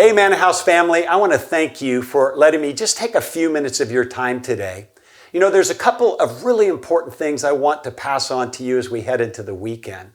Hey, Mannahouse family, I want to thank you for letting me just take a few minutes of your time today. You know, there's a couple of really important things I want to pass on to you as we head into the weekend.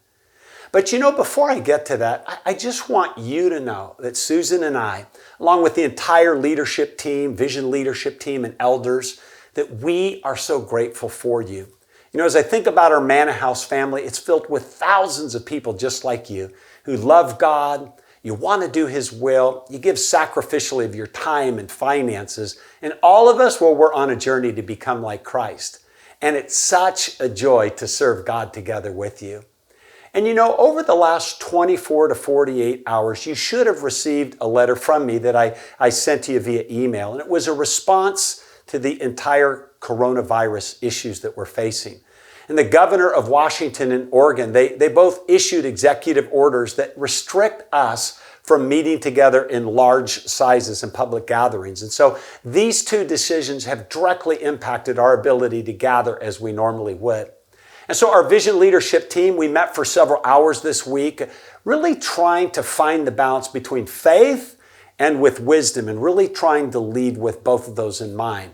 But you know, before I get to that, I just want you to know that Susan and I, along with the entire leadership team, vision leadership team, and elders, that we are so grateful for you. You know, as I think about our Mannahouse family, it's filled with thousands of people just like you who love God. You want to do His will. You give sacrificially of your time and finances. And all of us, well, we're on a journey to become like Christ. And it's such a joy to serve God together with you. And you know, over the last 24 to 48 hours, you should have received a letter from me that I sent to you via email. And it was a response to the entire coronavirus issues that we're facing. And the governor of Washington and Oregon, they both issued executive orders that restrict us from meeting together in large sizes and public gatherings. And so these two decisions have directly impacted our ability to gather as we normally would. And so our vision leadership team, we met for several hours this week, really trying to find the balance between faith and with wisdom, and really trying to lead with both of those in mind.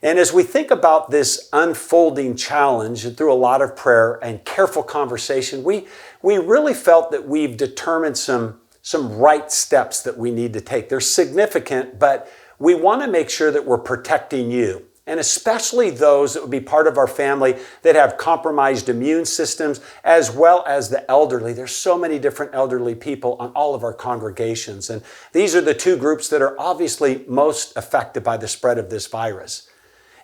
And as we think about this unfolding challenge, and through a lot of prayer and careful conversation, we really felt that we've determined some right steps that we need to take. They're significant, but we want to make sure that we're protecting you, and especially those that would be part of our family that have compromised immune systems, as well as the elderly. There's so many different elderly people on all of our congregations, and these are the two groups that are obviously most affected by the spread of this virus.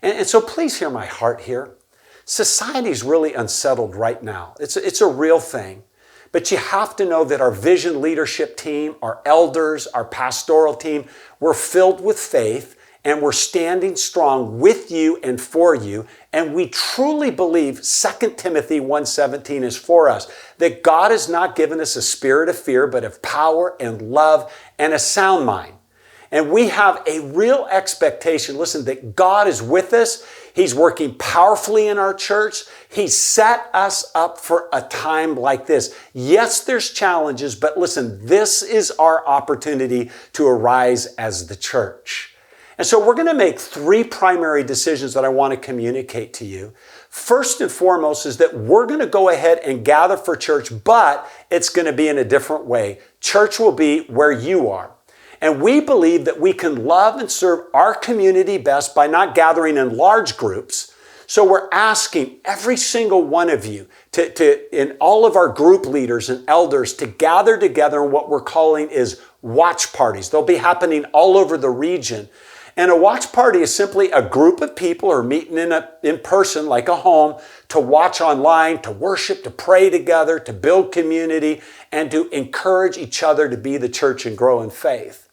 And so please hear my heart here. Society's really unsettled right now. It's a real thing. But you have to know that our vision leadership team, our elders, our pastoral team, we're filled with faith, and we're standing strong with you and for you. And we truly believe 2 Timothy 1:17 is for us, that God has not given us a spirit of fear, but of power and love and a sound mind. And we have a real expectation, listen, that God is with us. He's working powerfully in our church. He set us up for a time like this. Yes, there's challenges, but listen, this is our opportunity to arise as the church. And so we're going to make three primary decisions that I want to communicate to you. First and foremost is that we're going to go ahead and gather for church, but it's going to be in a different way. Church will be where you are. And we believe that we can love and serve our community best by not gathering in large groups. So we're asking every single one of you and all of our group leaders and elders to gather together in what we're calling is watch parties. They'll be happening all over the region. And a watch party is simply a group of people who are meeting in person, like a home, to watch online, to worship, to pray together, to build community, and to encourage each other to be the church and grow in faith.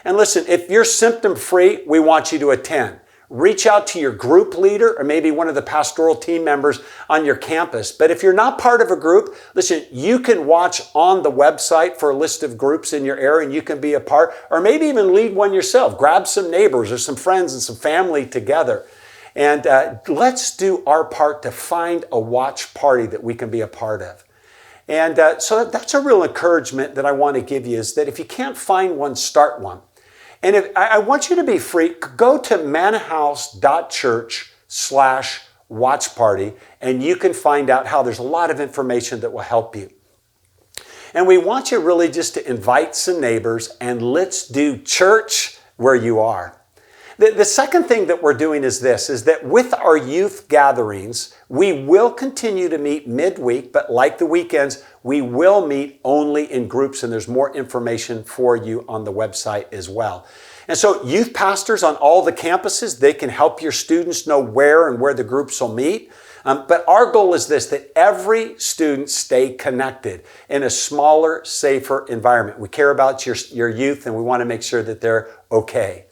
And listen, if you're symptom-free, we want you to attend. Reach out to your group leader or maybe one of the pastoral team members on your campus. But if you're not part of a group, listen, you can watch on the website for a list of groups in your area and you can be a part, or maybe even lead one yourself. Grab some neighbors or some friends and some family together. And let's do our part to find a watch party that we can be a part of. And so that's a real encouragement that I want to give you, is that if you can't find one, start one. And if I want you to be free, go to mannahouse.church/watch party, and you can find out how. There's a lot of information that will help you. And we want you really just to invite some neighbors, and let's do church where you are. The second thing that we're doing is this, is that with our youth gatherings, we will continue to meet midweek, but like the weekends, we will meet only in groups, and there's more information for you on the website as well. And so youth pastors on all the campuses, they can help your students know where and where the groups will meet. But our goal is this, that every student stay connected in a smaller, safer environment. We care about your youth, and we want to make sure that they're okay.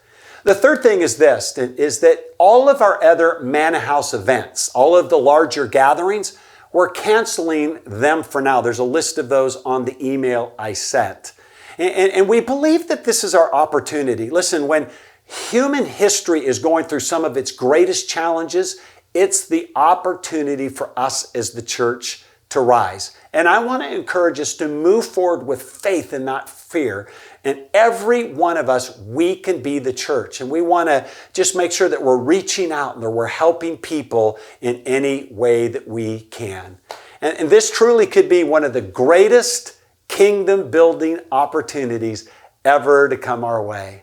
The third thing is this, is that all of our other Mannahouse events, all of the larger gatherings, we're canceling them for now. There's a list of those on the email I sent. And we believe that this is our opportunity. Listen, when human history is going through some of its greatest challenges, it's the opportunity for us as the church to rise. And I want to encourage us to move forward with faith and not fear. And every one of us, we can be the church. And we want to just make sure that we're reaching out and that we're helping people in any way that we can. And this truly could be one of the greatest kingdom building opportunities ever to come our way.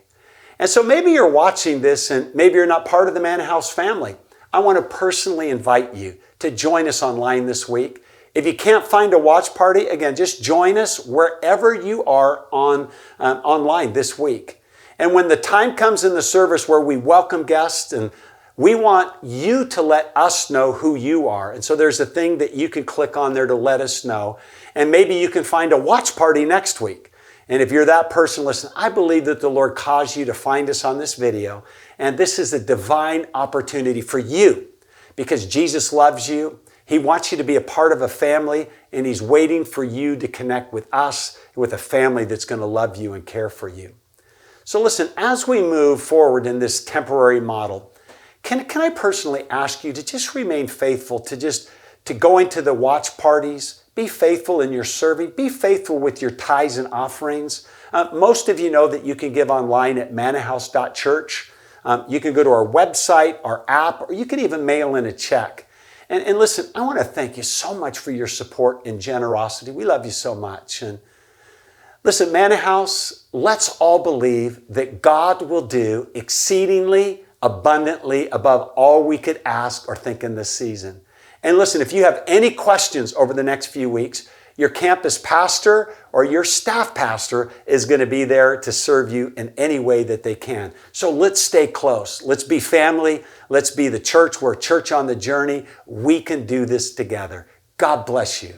And so maybe you're watching this and maybe you're not part of the Mannahouse family. I want to personally invite you to join us online this week. If you can't find a watch party, again, just join us wherever you are online this week. And when the time comes in the service where we welcome guests, and we want you to let us know who you are. And so there's a thing that you can click on there to let us know. And maybe you can find a watch party next week. And if you're that person, listen, I believe that the Lord caused you to find us on this video. And this is a divine opportunity for you because Jesus loves you. He wants you to be a part of a family, and He's waiting for you to connect with us, with a family that's going to love you and care for you. So listen, as we move forward in this temporary model, can I personally ask you to just remain faithful to going to the watch parties, be faithful in your serving, be faithful with your tithes and offerings. Most of you know that you can give online at mannahouse.church. You can go to our website, our app, or you can even mail in a check. And listen, I want to thank you so much for your support and generosity. We love you so much. And listen, Mannahouse, let's all believe that God will do exceedingly abundantly above all we could ask or think in this season. And listen, if you have any questions over the next few weeks, your campus pastor or your staff pastor is going to be there to serve you in any way that they can. So let's stay close. Let's be family. Let's be the church. We're a church on the journey. We can do this together. God bless you.